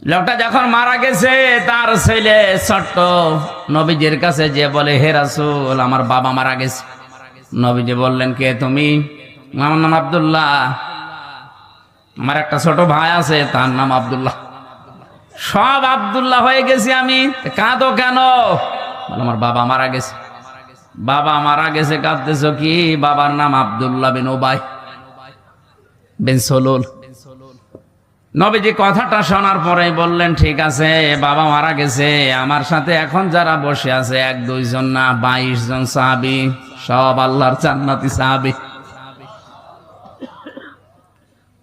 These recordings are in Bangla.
লোকটা যখন মারা গেছে তার ছেলে ছোট্ট নবীজির কাছে যে বলে, হে রাসূল, আমার বাবা মারা গেছে। নবীজি বললেন, কে তুমি? আমার নাম আব্দুল্লাহ, আমার একটা ছোট ভাই আছে তার নাম আব্দুল্লাহ, সব আব্দুল্লাহ হয়ে গেছি আমি। কাঁদো কেন? আমার বাবা মারা গেছে। বাবা মারা গেছে, কাঁদতেছো কি? বাবার নাম আব্দুল্লাহ বিন উবাই বিন সলুল। নবীজি কথাটা শোনার পরে বললেন, ঠিক আছে, বাবা মারা গেছে, আমার সাথে এখন যারা বসে আছে 1-2 জন না, 22 জন সাহাবী, সব আল্লাহর জান্নাতি সাহাবী।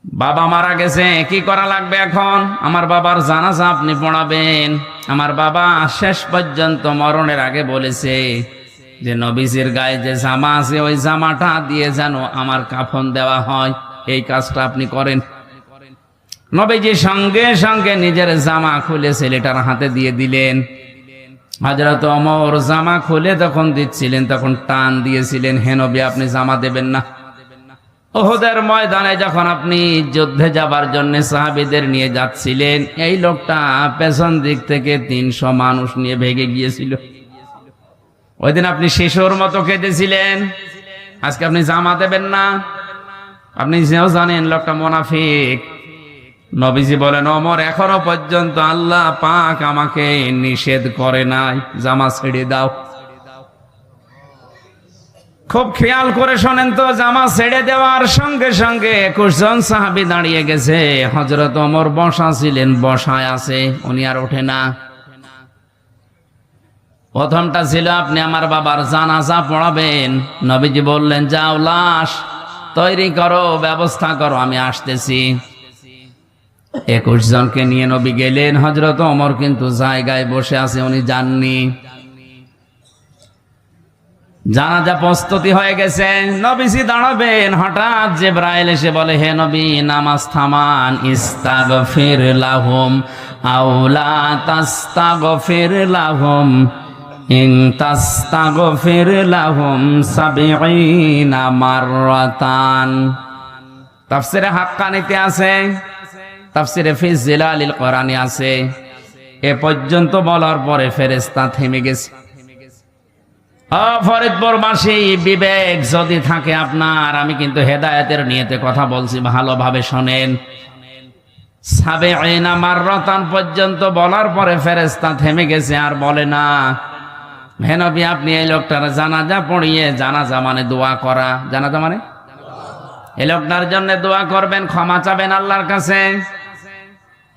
বাবা মারা গেছে, কি করা লাগবে এখন? আমার বাবার জানাজা আপনি পড়াবেন। আমার বাবা শেষ পর্যন্ত মরণের আগে বলেছে যে নবীজির গায়ে যে জামা আছে ওই জামাটা দিয়ে যেন আমার কাফন দেওয়া হয়, এই কাজটা আপনি করেন। নবীজি সঙ্গে সঙ্গে নিজের জামা খুলে ছেলেটার হাতে দিয়ে দিলেন। হযরত ওমর জামা খুলে তখন দিচ্ছিলেন, তখন টান দিয়েছিলেন, হে নবী, আপনি জামা দেবেন না। উহুদের ময়দানে যখন আপনি যুদ্ধে যাবার জন্য সাহাবীদের নিয়ে যাচ্ছিলেন, এই লোকটা পেছন দিক থেকে 300 মানুষ নিয়ে ভেগে গিয়েছিল। ওই দিন আপনি শিশুর মতো কেঁদেছিলেন, আজকে আপনি জামা দেবেন না। আপনি যেও জানেন লোকটা মুনাফিক। নবীজি বলেন, ওমর, এখনো পর্যন্ত আল্লাহ পাক আমাকে নিষেধ করে নাই, জামা ছেড়ে দাও। খুব খেয়াল করে শোনেন তো, জামা ছেড়ে দেওয়ার সঙ্গে সঙ্গে 21 জন সাহাবী দাঁড়িয়ে গেছে। হযরত ওমর বসা ছিলেন, বসায় আছে, উনি আর ওঠে না। প্রথমটা ছিল, আপনি আমার বাবার জানাজা পড়াবেন। নবীজি বললেন, যাও, লাশ তৈরি করো, ব্যবস্থা করো, আমি আসতেছি। 21 জনকে নিয়ে নবী গেলেন। হযরত ওমর কিন্তু জায়গায় বসে আছে, উনি যাননি। জানাজা প্রস্তুতি হয়ে গেছে, নবীজি দাঁড়াবেন। হঠাৎ জিবরাইল এসে বলে, হে নবী, নামাজ থামান, ইস্তাগফির লাহুম আও লা তাস্তাগফির লাহুম, ইন তাস্তাগফির লাহুম 70 মাররাতান। তাফসিরে হাক্কানিতে আছে, তাফসিরে ফি জিলালিল কোরআনে আছে। এ পর্যন্ত বলার পরে ফেরেশতা থেমে গেছে। ফরিদপুরবাসী, বিবেক যদি থাকে আপনার, আমি কিন্তু হেদায়েতের নিয়তে কথা বলছি, ভালোভাবে শোনেন। 70 মাররাতান পর্যন্ত বলার পরে ফেরেশতা থেমে গেছে, আর বলে না। হে নবী, আপনি এই লোকটার জানাজা পড়িয়ে, জানাজা মানে দোয়া করা, জানাজা মানে এই লোকটার জন্য দোয়া করবেন, ক্ষমা চাবেন আল্লাহর কাছে।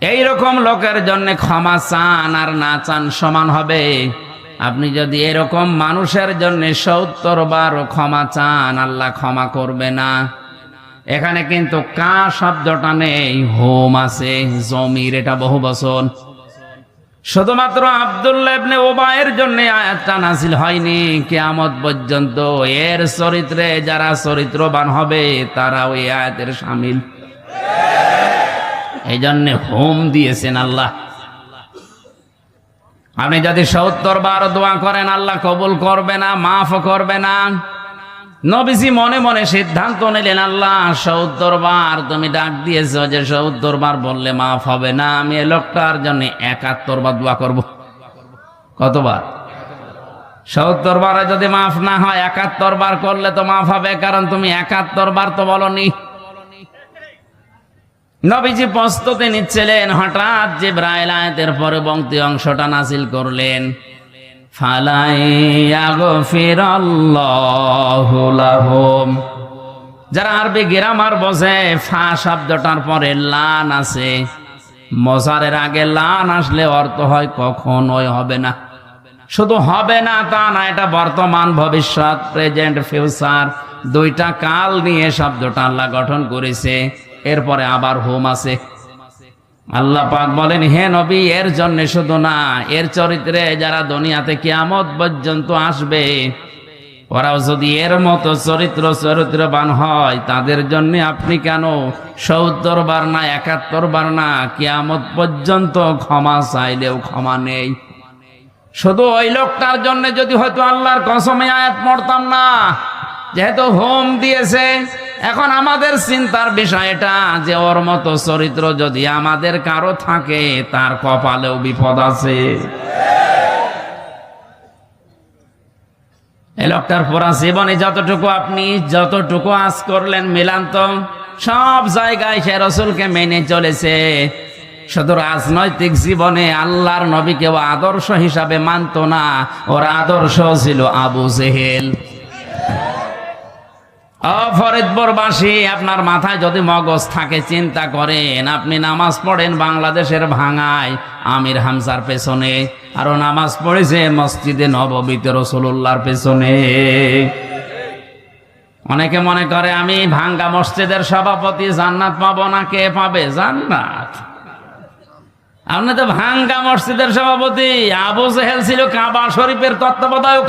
এইরকম লোকের জন্য ক্ষমা চান আর না চান সমান হবে। আপনি যদি এরকম মানুষের জন্য 70 বারও ক্ষমা চান, আল্লাহ ক্ষমা করবে না। এখানে কিন্তু কা শব্দটা নেই, হোম আছে, জমির, এটা বহুবচন। শুধুমাত্র আব্দুল্লাহ ইবনে উবাইয়ের জন্য আয়াতটা নাযিল হয়নি, কিয়ামত পর্যন্ত এর চরিত্রে যারা চরিত্রবান হবে তারা ওই আয়াতের শামিল। এই জন্য হোম দিয়েছেন আল্লাহ। আপনি যদি 70 বার দোয়া করেন, আল্লাহ কবুল করবে না, মাফ করবে না। নবীজি মনে মনে সিদ্ধান্ত নিলেন, আল্লাহ 70 বার তুমি ডাক দিয়েছো, যে 70 বার বললে মাফ হবে না, আমি এই লোকটার জন্য 71 বার দোয়া করব। কতবার? 70 বারে যদি মাফ না হয়, 71 বার করলে তো মাফ হবে, কারণ তুমি 71 বার তো বলনি। নবীজি প্রস্তুতি নিচ্ছিলেন, হঠাৎ জিবরাইল আয়াতের পরবর্তী অংশটা নাযিল করলেন, ফালাইয়াগফিরাল্লাহু লাহুম। যারা আরবি গ্রামার বোঝে, ফা শব্দটার পরে লান আছে, মজারের আগে লান আসলে অর্থ হয় কখনোই হবে না। শুধু হবে না তা না, এটা বর্তমান, ভবিষ্যৎ, প্রেজেন্ট, ফিউচার, দুইটা কাল নিয়ে শব্দটা আল্লাহ গঠন করেছে। এরপরে আবার হোম আছে। আল্লাহ পাক বলেন, হে নবী, এর জন্য শুধু না, এর চরিত্রে যারা দুনিয়াতে কিয়ামত পর্যন্ত আসবে, ওরাও যদি এর মতো চরিত্রবান হয়, তাদের জন্য আপনি কেন 70 বার না 71 বার না, কিয়ামত পর্যন্ত ক্ষমা চাইলেও ক্ষমা নেই। শুধু ওই লোকটার জন্য যদি হয়তো আল্লাহর কসমে আয়াত পড়তাম না, যেহেতু হোম দিয়েছে, এখন আমাদের চিন্তার বিষয় এটা যে ওর মতো চরিত্র যদি আমাদের কারো থাকে তার কপালেও বিপদ আছে। এই লোকটার পুরা জীবনে যতটুকু আজ করলেন মিলান তো, সব জায়গায় সে রাসূলকে মেনে চলেছে। শুধু রাজনৈতিক জীবনে আল্লাহর নবীকেও আদর্শ হিসাবে মানত না, ওর আদর্শ ছিল আবু জেহেল। ফরিদপুরবাসী, আপনার মাথায় যদি মগজ থাকে চিন্তা করেন, আপনি নামাজ পড়েন বাংলাদেশের ভাঙায় আমির হামজার পেছনে, আরো নামাজ পড়েছে মসজিদে নববীতে রাসূলুল্লাহর পেছনে। অনেকে মনে করে আমি ভাঙ্গা মসজিদের সভাপতি, জান্নাত পাবো না। কে পাবে জান্নাত? আপনি তো ভাঙ্গা মসজিদের সভাপতি। আবু জেহেল ছিল কাবা শরীফের তত্ত্বাবধায়ক।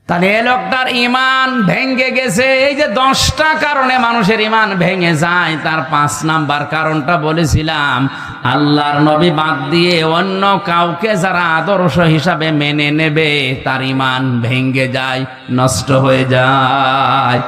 তাহলে এ লোকটার ইমান ভেঙে গেছে। এই যে 10টা কারণে মানুষের ইমান ভেঙে যায়, তার 5 নাম্বার কারণটা বলেছিলাম, আল্লাহর নবী বাদ দিয়ে অন্য কাউকে যারা আদর্শ হিসাবে মেনে নেবে তার ইমান ভেঙে যায়, নষ্ট হয়ে যায়।